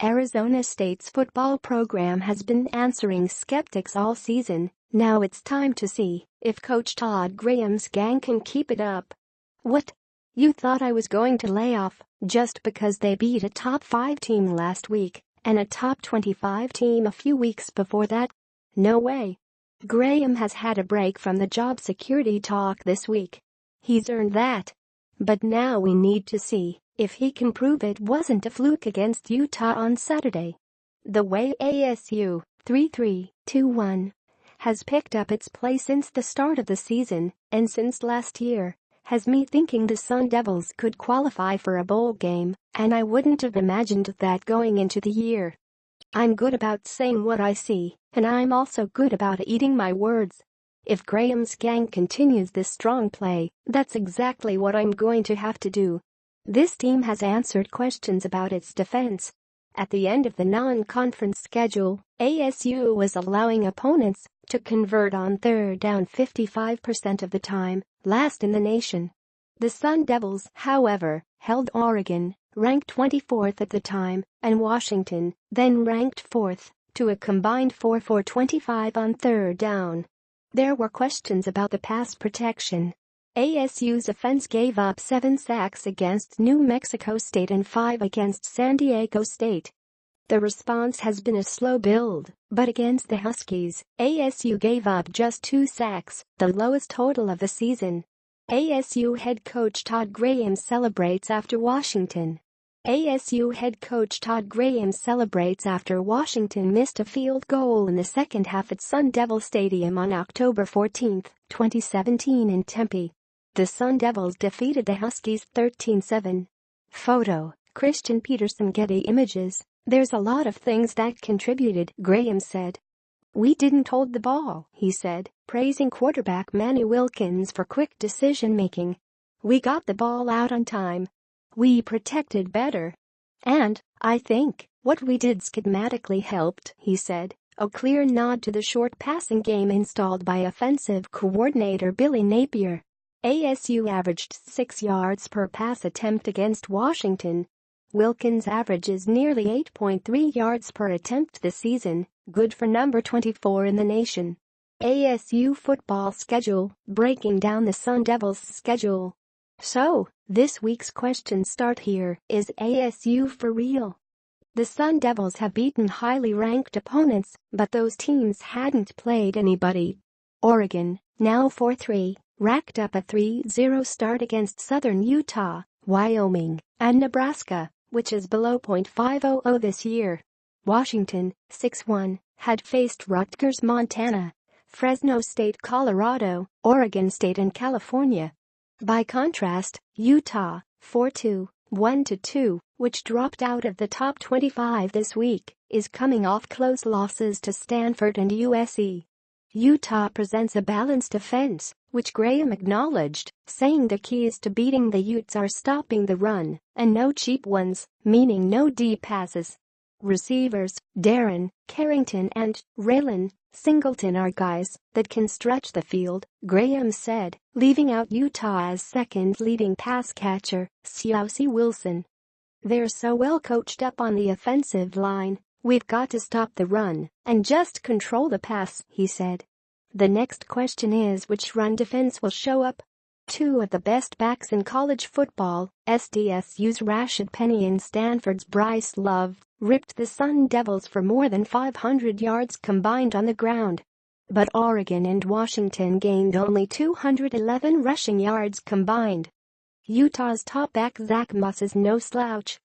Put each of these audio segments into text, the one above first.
Arizona State's football program has been answering skeptics all season. Now it's time to see if Coach Todd Graham's gang can keep it up. What? You thought I was going to lay off just because they beat a top 5 team last week and a top 25 team a few weeks before that? No way. Graham has had a break from the job security talk this week. He's earned that. But now we need to see if he can prove it wasn't a fluke against Utah on Saturday. The way ASU 3-3-2-1 has picked up its play since the start of the season and since last year has me thinking the Sun Devils could qualify for a bowl game, and I wouldn't have imagined that going into the year. I'm good about saying what I see, and I'm also good about eating my words. If Graham's gang continues this strong play, that's exactly what I'm going to have to do. This team has answered questions about its defense. At the end of the non-conference schedule, ASU was allowing opponents to convert on third down 55% of the time, last in the nation. The Sun Devils, however, held Oregon, ranked 24th at the time, and Washington, then ranked 4th, to a combined 4 for 25 on third down. There were questions about the pass protection. ASU's offense gave up 7 sacks against New Mexico State and 5 against San Diego State. The response has been a slow build, but against the Huskies, ASU gave up just 2 sacks, the lowest total of the season. ASU head coach Todd Graham celebrates after Washington. ASU head coach Todd Graham celebrates after Washington missed a field goal in the second half at Sun Devil Stadium on October 14, 2017 in Tempe. The Sun Devils defeated the Huskies 13-7. Photo, Christian Peterson. Getty Images. There's a lot of things that contributed, Graham said. We didn't hold the ball, he said, praising quarterback Manny Wilkins for quick decision-making. We got the ball out on time. We protected better. And, I think, what we did schematically helped, he said, a clear nod to the short passing game installed by offensive coordinator Billy Napier. ASU averaged 6 yards per pass attempt against Washington. Wilkins averages nearly 8.3 yards per attempt this season, good for number 24 in the nation. ASU football schedule, breaking down the Sun Devils' schedule. So, this week's questions start here. Is ASU for real? The Sun Devils have beaten highly ranked opponents, but those teams hadn't played anybody. Oregon, now 4-3, racked up a 3-0 start against Southern Utah, Wyoming, and Nebraska, which is below .500 this year. Washington, 6-1, had faced Rutgers, Montana, Fresno State, Colorado, Oregon State, and California. By contrast, Utah, 4-2, 1-2, which dropped out of the top 25 this week, is coming off close losses to Stanford and USC. Utah presents a balanced offense, which Graham acknowledged, saying the keys to beating the Utes are stopping the run, and no cheap ones, meaning no deep passes. Receivers, Darren, Carrington and Raylan Singleton are guys that can stretch the field, Graham said, leaving out Utah as second leading pass catcher, C.O.C. Wilson. They're so well coached up on the offensive line, we've got to stop the run and just control the pass, he said. The next question is which run defense will show up. 2 of the best backs in college football, SDSU's Rashad Penny and Stanford's Bryce Love, ripped the Sun Devils for more than 500 yards combined on the ground. But Oregon and Washington gained only 211 rushing yards combined. Utah's top back Zach Moss is no slouch.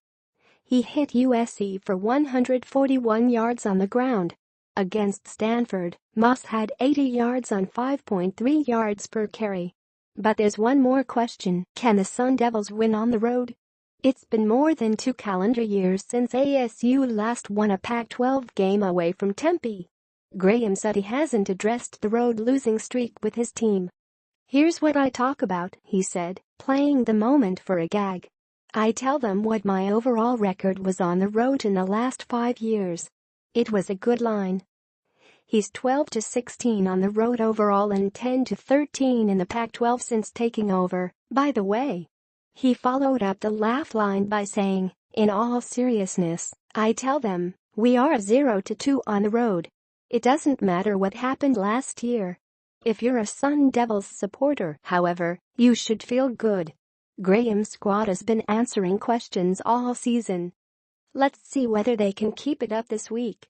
He hit USC for 141 yards on the ground. Against Stanford, Moss had 80 yards on 5.3 yards per carry. But there's one more question. Can the Sun Devils win on the road? It's been more than 2 calendar years since ASU last won a Pac-12 game away from Tempe. Graham said he hasn't addressed the road losing streak with his team. Here's what I talk about, he said, playing the moment for a gag. I tell them what my overall record was on the road in the last 5 years. It was a good line. He's 12-16 on the road overall and 10-13 in the Pac-12 since taking over, by the way. He followed up the laugh line by saying, In all seriousness, I tell them, we are 0-2 on the road. It doesn't matter what happened last year. If you're a Sun Devils supporter, however, you should feel good. Graham's squad has been answering questions all season. Let's see whether they can keep it up this week.